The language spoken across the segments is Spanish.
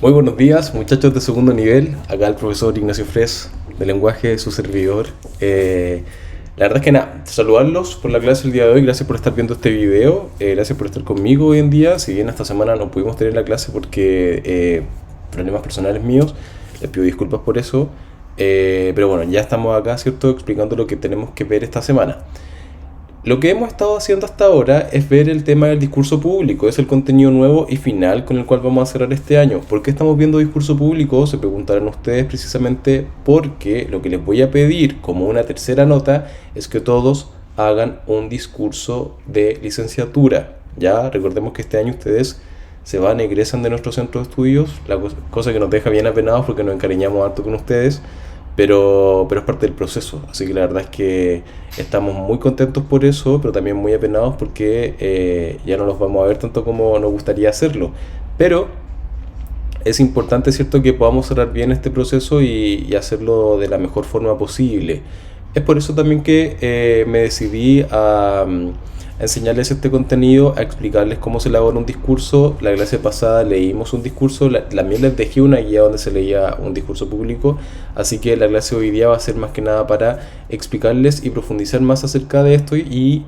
Muy buenos días, muchachos de segundo nivel. Acá el profesor Ignacio Fres, de lenguaje, su servidor. La verdad es que nada, saludarlos por la clase del día de hoy. Gracias por estar viendo este video. Gracias por estar conmigo hoy en día. Si bien esta semana no pudimos tener la clase porque problemas personales míos, les pido disculpas por eso. Pero bueno, ya estamos acá, ¿cierto? Explicando lo que tenemos que ver esta semana. Lo que hemos estado haciendo hasta ahora es ver el tema del discurso público, es el contenido nuevo y final con el cual vamos a cerrar este año. ¿Por qué estamos viendo discurso público? Se preguntarán ustedes precisamente porque lo que les voy a pedir como una tercera nota es que todos hagan un discurso de licenciatura. Ya recordemos que este año ustedes se van, egresan de nuestro centro de estudios, cosa que nos deja bien apenados porque nos encariñamos harto con ustedes. Pero es parte del proceso, así que la verdad es que estamos muy contentos por eso, pero también muy apenados porque ya no los vamos a ver tanto como nos gustaría hacerlo. Pero es importante, ¿cierto?, que podamos cerrar bien este proceso y hacerlo de la mejor forma posible. Es por eso también que me decidí a enseñarles este contenido, a explicarles cómo se elabora un discurso. La clase pasada leímos un discurso, también les dejé una guía donde se leía un discurso público, así que la clase hoy día va a ser más que nada para explicarles y profundizar más acerca de esto y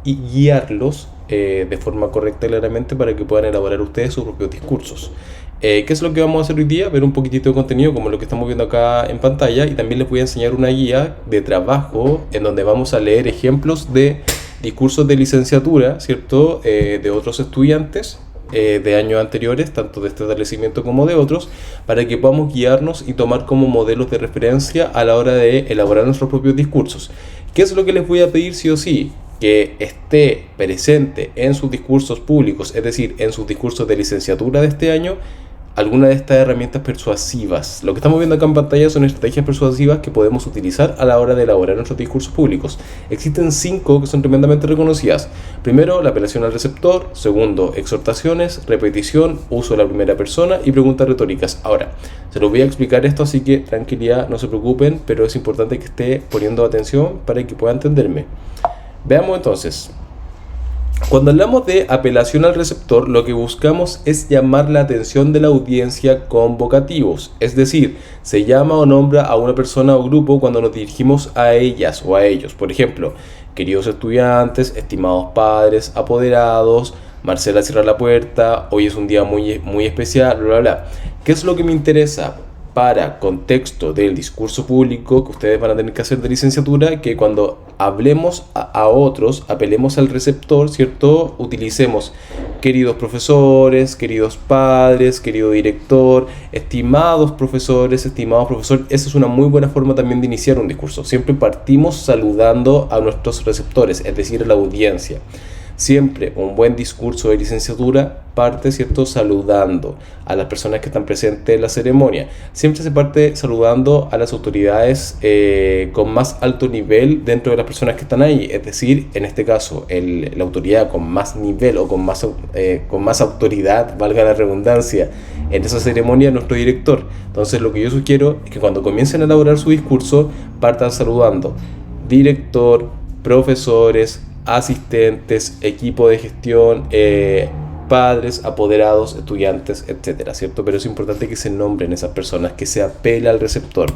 guiarlos de forma correcta y claramente para que puedan elaborar ustedes sus propios discursos. ¿Qué es lo que vamos a hacer hoy día? Ver un poquitito de contenido como lo que estamos viendo acá en pantalla, y también les voy a enseñar una guía de trabajo en donde vamos a leer ejemplos de discursos de licenciatura, ¿cierto? De otros estudiantes de años anteriores, tanto de este establecimiento como de otros, para que podamos guiarnos y tomar como modelos de referencia a la hora de elaborar nuestros propios discursos. ¿Qué es lo que les voy a pedir sí o sí? Que esté presente en sus discursos públicos, es decir, en sus discursos de licenciatura de este año, alguna de estas herramientas persuasivas. Lo que estamos viendo acá en pantalla son estrategias persuasivas que podemos utilizar a la hora de elaborar nuestros discursos públicos. Existen 5 que son tremendamente reconocidas. Primero, la apelación al receptor. Segundo, exhortaciones, repetición, uso de la primera persona y preguntas retóricas. Ahora, se los voy a explicar esto, así que tranquilidad, no se preocupen, pero es importante que esté poniendo atención para que pueda entenderme. Veamos entonces. Cuando hablamos de apelación al receptor, lo que buscamos es llamar la atención de la audiencia con vocativos, es decir, se llama o nombra a una persona o grupo cuando nos dirigimos a ellas o a ellos. Por ejemplo, queridos estudiantes, estimados padres, apoderados, Marcela cierra la puerta, hoy es un día muy especial, bla, bla, bla. ¿Qué es lo que me interesa? Para contexto del discurso público que ustedes van a tener que hacer de licenciatura, que cuando hablemos a otros, apelemos al receptor, ¿cierto? Utilicemos queridos profesores, queridos padres, querido director, estimados profesores, estimados profesor. Esa es una muy buena forma también de iniciar un discurso. Siempre partimos saludando a nuestros receptores, es decir, a la audiencia. Siempre un buen discurso de licenciatura parte, ¿cierto?, saludando a las personas que están presentes en la ceremonia. Siempre se parte saludando a las autoridades con más alto nivel dentro de las personas que están ahí. Es decir, en este caso, la autoridad con más nivel o con más autoridad, valga la redundancia, en esa ceremonia, nuestro director. Entonces, lo que yo sugiero es que cuando comiencen a elaborar su discurso, partan saludando director, profesores, asistentes, equipo de gestión, padres, apoderados, estudiantes, etcétera, ¿cierto? Pero es importante que se nombren esas personas, que se apela al receptor.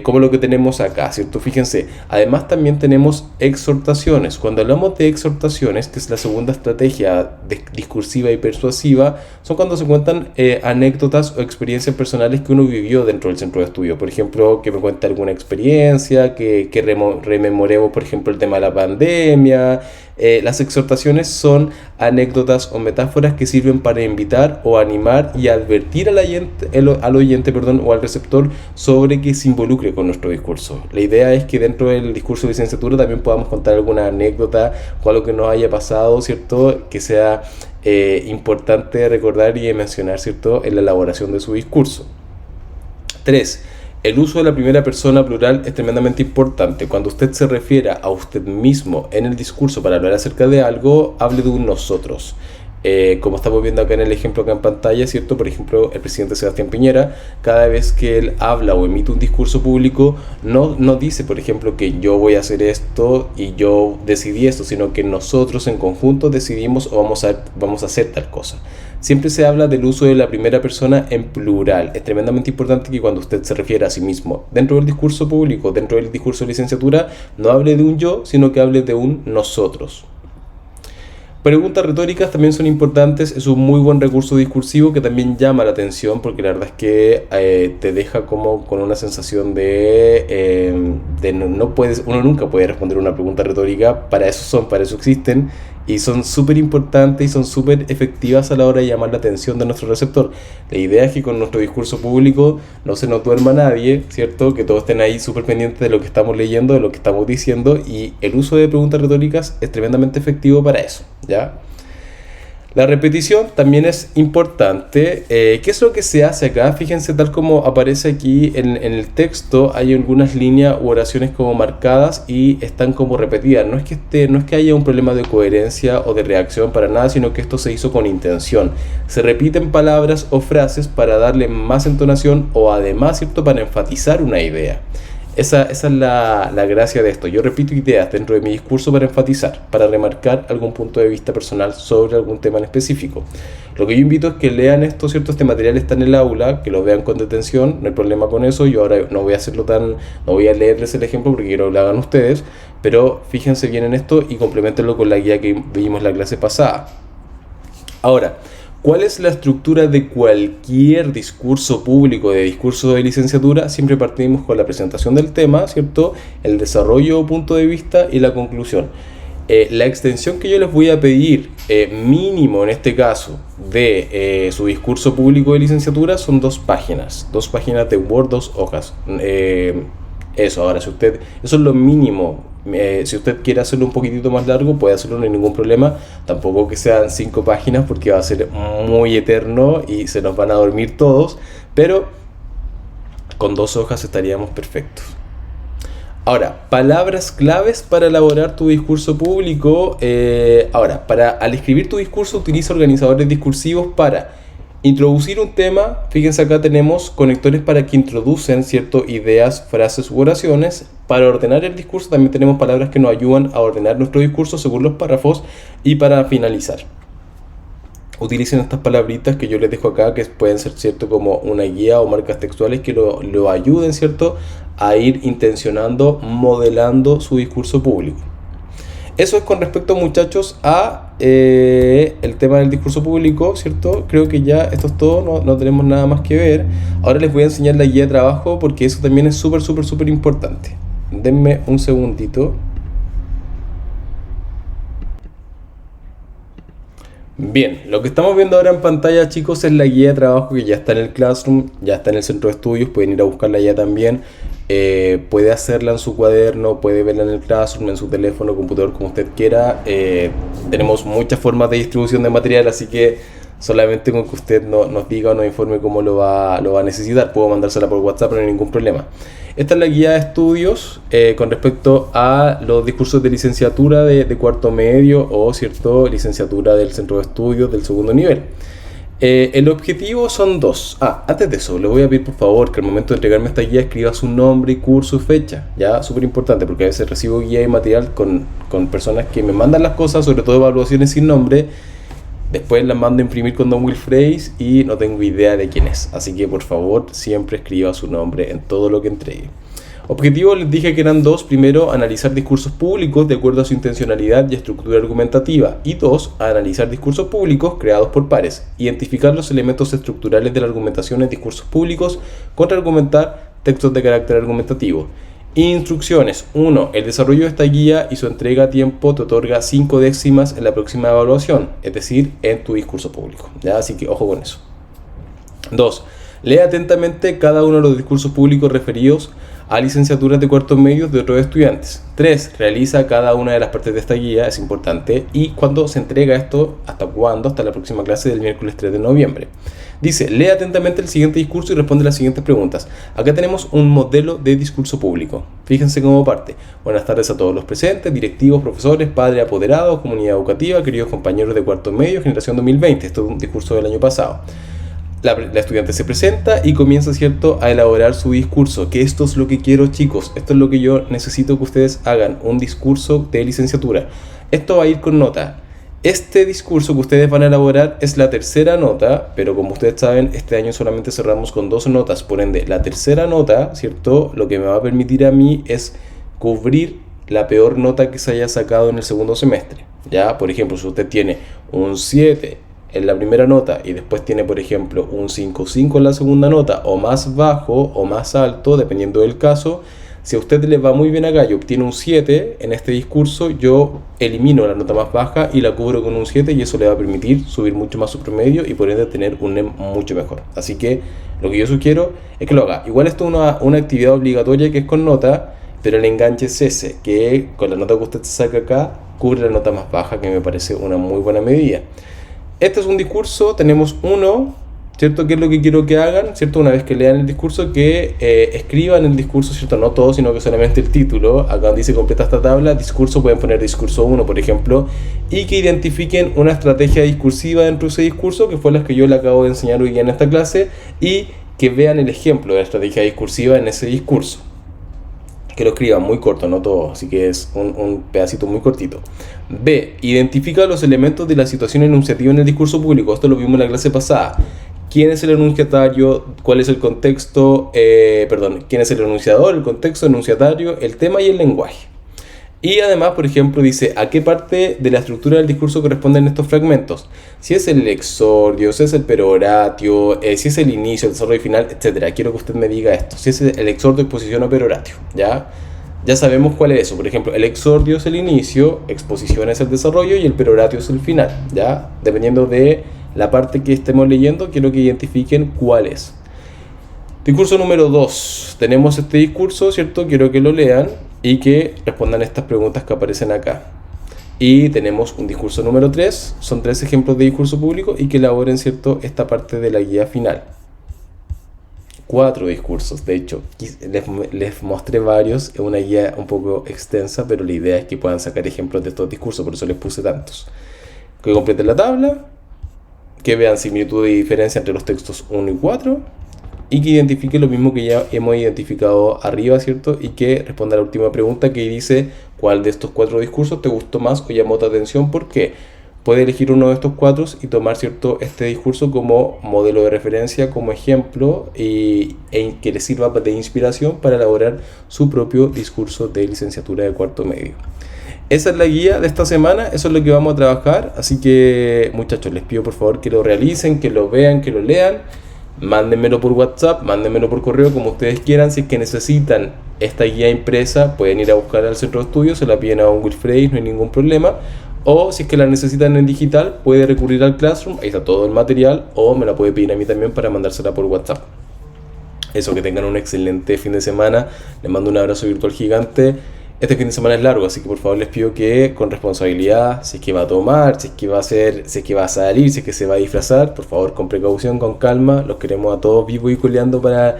Como lo que tenemos acá, ¿cierto? Fíjense, además también tenemos exhortaciones. Cuando hablamos de exhortaciones, que es la segunda estrategia discursiva y persuasiva, son cuando se cuentan anécdotas o experiencias personales que uno vivió dentro del centro de estudio. Por ejemplo, que me cuente alguna experiencia, que rememoremos, por ejemplo, el tema de la pandemia. Las exhortaciones son anécdotas o metáforas que sirven para invitar o animar y advertir al oyente, o al receptor sobre que se involucre con nuestro discurso. La idea es que dentro del discurso de licenciatura también podamos contar alguna anécdota o algo que nos haya pasado, ¿cierto?, que sea importante recordar y mencionar, ¿cierto?, en la elaboración de su discurso. 3. El uso de la primera persona plural es tremendamente importante. Cuando usted se refiera a usted mismo en el discurso para hablar acerca de algo, hable de un nosotros. como estamos viendo acá en el ejemplo acá en pantalla, ¿cierto? Por ejemplo, el presidente Sebastián Piñera, cada vez que él habla o emite un discurso público, no dice, por ejemplo, que yo voy a hacer esto y yo decidí esto, sino que nosotros en conjunto decidimos o vamos a hacer tal cosa. Siempre se habla del uso de la primera persona en plural. Es tremendamente importante que cuando usted se refiere a sí mismo dentro del discurso público, dentro del discurso de licenciatura, no hable de un yo, sino que hable de un nosotros. Preguntas retóricas también son importantes, es un muy buen recurso discursivo que también llama la atención porque la verdad es que te deja como con una sensación uno nunca puede responder una pregunta retórica, para eso existen y son súper importantes y son súper efectivas a la hora de llamar la atención de nuestro receptor. La idea es que con nuestro discurso público no se nos duerma nadie, ¿cierto? Que todos estén ahí súper pendientes de lo que estamos leyendo, de lo que estamos diciendo, y el uso de preguntas retóricas es tremendamente efectivo para eso, ¿ya? La repetición también es importante. ¿Qué es lo que se hace acá? Fíjense, tal como aparece aquí en el texto, hay algunas líneas u oraciones como marcadas y están como repetidas. No es que haya un problema de coherencia o de reacción para nada, sino que esto se hizo con intención. Se repiten palabras o frases para darle más entonación o además, ¿cierto?, para enfatizar una idea. Esa es la gracia de esto. Yo repito ideas dentro de mi discurso para enfatizar, para remarcar algún punto de vista personal sobre algún tema en específico. Lo que yo invito es que lean esto, ¿cierto? Este material está en el aula, que lo vean con detención, no hay problema con eso. Yo ahora no voy a leerles el ejemplo porque quiero que lo hagan ustedes, pero fíjense bien en esto y complementenlo con la guía que vimos la clase pasada. Ahora, ¿cuál es la estructura de cualquier discurso público, de discurso de licenciatura? Siempre partimos con la presentación del tema, ¿cierto? El desarrollo o punto de vista y la conclusión. La extensión que yo les voy a pedir, mínimo en este caso, de su discurso público de licenciatura son 2 páginas. 2 páginas de Word, 2 hojas. Ahora, eso es lo mínimo. Si usted quiere hacerlo un poquitito más largo, puede hacerlo, no hay ningún problema. Tampoco que sean 5 páginas porque va a ser muy eterno y se nos van a dormir todos. Pero con 2 hojas estaríamos perfectos. Ahora, palabras claves para elaborar tu discurso público. Al escribir tu discurso, utiliza organizadores discursivos para introducir un tema. Fíjense, acá tenemos conectores para que introducen ciertas ideas, frases u oraciones. Para ordenar el discurso también tenemos palabras que nos ayudan a ordenar nuestro discurso según los párrafos. Y para finalizar, utilicen estas palabritas que yo les dejo acá, que pueden ser, ¿cierto?, como una guía o marcas textuales que lo ayuden, ¿cierto?, a ir intencionando, modelando su discurso público. Eso es con respecto, muchachos, a el tema del discurso público, ¿cierto? Creo que ya esto es todo, no tenemos nada más que ver. Ahora les voy a enseñar la guía de trabajo porque eso también es súper importante. Denme un segundito. Bien, lo que estamos viendo ahora en pantalla, chicos, es la guía de trabajo que ya está en el Classroom, ya está en el centro de estudios, pueden ir a buscarla ya también. Puede hacerla en su cuaderno, puede verla en el Classroom, en su teléfono, computador, como usted quiera. Tenemos muchas formas de distribución de material, así que solamente con que usted nos diga o nos informe cómo lo va a necesitar. Puedo mandársela por WhatsApp, no hay ningún problema. Esta es la guía de estudios con respecto a los discursos de licenciatura de cuarto medio o, ¿cierto?, licenciatura del centro de estudios del segundo nivel. El objetivo son 2. Antes de eso, le voy a pedir por favor que al momento de entregarme esta guía escriba su nombre, curso y fecha. Ya, súper importante, porque a veces recibo guía y material con personas que me mandan las cosas, sobre todo evaluaciones sin nombre. Después las mando a imprimir con Don Wilfreis y no tengo idea de quién es. Así que por favor siempre escriba su nombre en todo lo que entregue. Objetivo, les dije que eran 2. Primero, analizar discursos públicos de acuerdo a su intencionalidad y estructura argumentativa. Y 2, analizar discursos públicos creados por pares. Identificar los elementos estructurales de la argumentación en discursos públicos. Contraargumentar textos de carácter argumentativo. Instrucciones. 1. El desarrollo de esta guía y su entrega a tiempo te otorga 5 décimas en la próxima evaluación, es decir, en tu discurso público. ¿Ya? Así que ojo con eso. 2. Lee atentamente cada uno de los discursos públicos referidos a licenciaturas de cuartos medios de otros estudiantes. 3. Realiza cada una de las partes de esta guía, es importante. ¿Y cuándo se entrega esto? ¿Hasta cuándo? Hasta la próxima clase del miércoles 3 de noviembre. Dice, lee atentamente el siguiente discurso y responde las siguientes preguntas. Acá tenemos un modelo de discurso público. Fíjense cómo parte. Buenas tardes a todos los presentes, directivos, profesores, padres, apoderados, comunidad educativa, queridos compañeros de cuarto medio, generación 2020. Esto es un discurso del año pasado. La estudiante se presenta y comienza, ¿cierto?, a elaborar su discurso. Que esto es lo que quiero, chicos. Esto es lo que yo necesito que ustedes hagan. Un discurso de licenciatura. Esto va a ir con nota. Este discurso que ustedes van a elaborar es la tercera nota, pero como ustedes saben, este año solamente cerramos con 2 notas. Por ende, la tercera nota, ¿cierto?, lo que me va a permitir a mí es cubrir la peor nota que se haya sacado en el segundo semestre. Ya, por ejemplo, si usted tiene un 7 en la primera nota y después tiene, por ejemplo, un 5.5 en la segunda nota, o más bajo o más alto, dependiendo del caso, si a usted le va muy bien acá y obtiene un 7 en este discurso, yo elimino la nota más baja y la cubro con un 7, y eso le va a permitir subir mucho más su promedio y por ende tener un NEM mucho mejor. Así que lo que yo sugiero es que lo haga. Igual esto es una actividad obligatoria que es con nota, pero el enganche es ese, que con la nota que usted saca acá, cubre la nota más baja, que me parece una muy buena medida. Este es un discurso, tenemos uno, ¿cierto? ¿Qué es lo que quiero que hagan? ¿Cierto? Una vez que lean el discurso, que escriban el discurso, ¿cierto? No todo, sino que solamente el título. Acá donde dice completa esta tabla, discurso, pueden poner discurso 1, por ejemplo, y que identifiquen una estrategia discursiva dentro de ese discurso, que fue la que yo le acabo de enseñar hoy día en esta clase, y que vean el ejemplo de la estrategia discursiva en ese discurso. Que lo escriban muy corto, no todo, así que es un pedacito muy cortito. B. Identifica los elementos de la situación enunciativa en el discurso público. Esto lo vimos en la clase pasada. ¿Quién es el enunciatario? ¿Cuál es el contexto? ¿Quién es el enunciador? El contexto, enunciatario, el tema y el lenguaje. Y además, por ejemplo, dice a qué parte de la estructura del discurso corresponden estos fragmentos. Si es el exordio, si es el peroratio, si es el inicio, el desarrollo final, etc. Quiero que usted me diga esto. Si es el exordio, exposición o peroratio. Ya sabemos cuál es eso. Por ejemplo, el exordio es el inicio, exposición es el desarrollo y el peroratio es el final. ¿Ya? Dependiendo de la parte que estemos leyendo, quiero que identifiquen cuál es. Discurso número 2. Tenemos este discurso, ¿cierto? Quiero que lo lean y que respondan estas preguntas que aparecen acá. Y tenemos un discurso número 3. Son 3 ejemplos de discurso público y que elaboren, ¿cierto?, esta parte de la guía final. 4 discursos, de hecho. Les mostré varios. Es una guía un poco extensa, pero la idea es que puedan sacar ejemplos de estos discursos, por eso les puse tantos. Que completen la tabla, que vean similitud y diferencia entre los textos 1 y 4, y que identifique lo mismo que ya hemos identificado arriba, ¿cierto? Y que responda a la última pregunta, que dice cuál de estos 4 discursos te gustó más o llamó tu atención, ¿por qué? Puede elegir uno de estos 4 y tomar, ¿cierto?, este discurso como modelo de referencia, como ejemplo, e que le sirva de inspiración para elaborar su propio discurso de licenciatura de cuarto medio. Esa es la guía de esta semana, eso es lo que vamos a trabajar, así que muchachos, les pido por favor que lo realicen, que lo vean, que lo lean. Mándenmelo por WhatsApp, mándenmelo por correo, como ustedes quieran. Si es que necesitan esta guía impresa, pueden ir a buscar al centro de estudios, se la piden a un Wilfrey, no hay ningún problema. O si es que la necesitan en digital, puede recurrir al Classroom, ahí está todo el material, o me la puede pedir a mí también para mandársela por WhatsApp. Eso, que tengan un excelente fin de semana. Les mando un abrazo virtual gigante. Este fin de semana es largo, así que por favor les pido que con responsabilidad, si es que va a tomar, si es que va a hacer, si es que va a salir, si es que se va a disfrazar, por favor con precaución, con calma. Los queremos a todos vivos y coleando para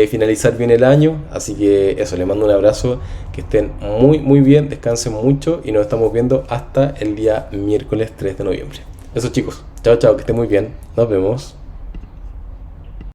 finalizar bien el año. Así que eso, les mando un abrazo, que estén muy bien, descansen mucho y nos estamos viendo hasta el día miércoles 3 de noviembre. Eso, chicos, chao, que estén muy bien, nos vemos.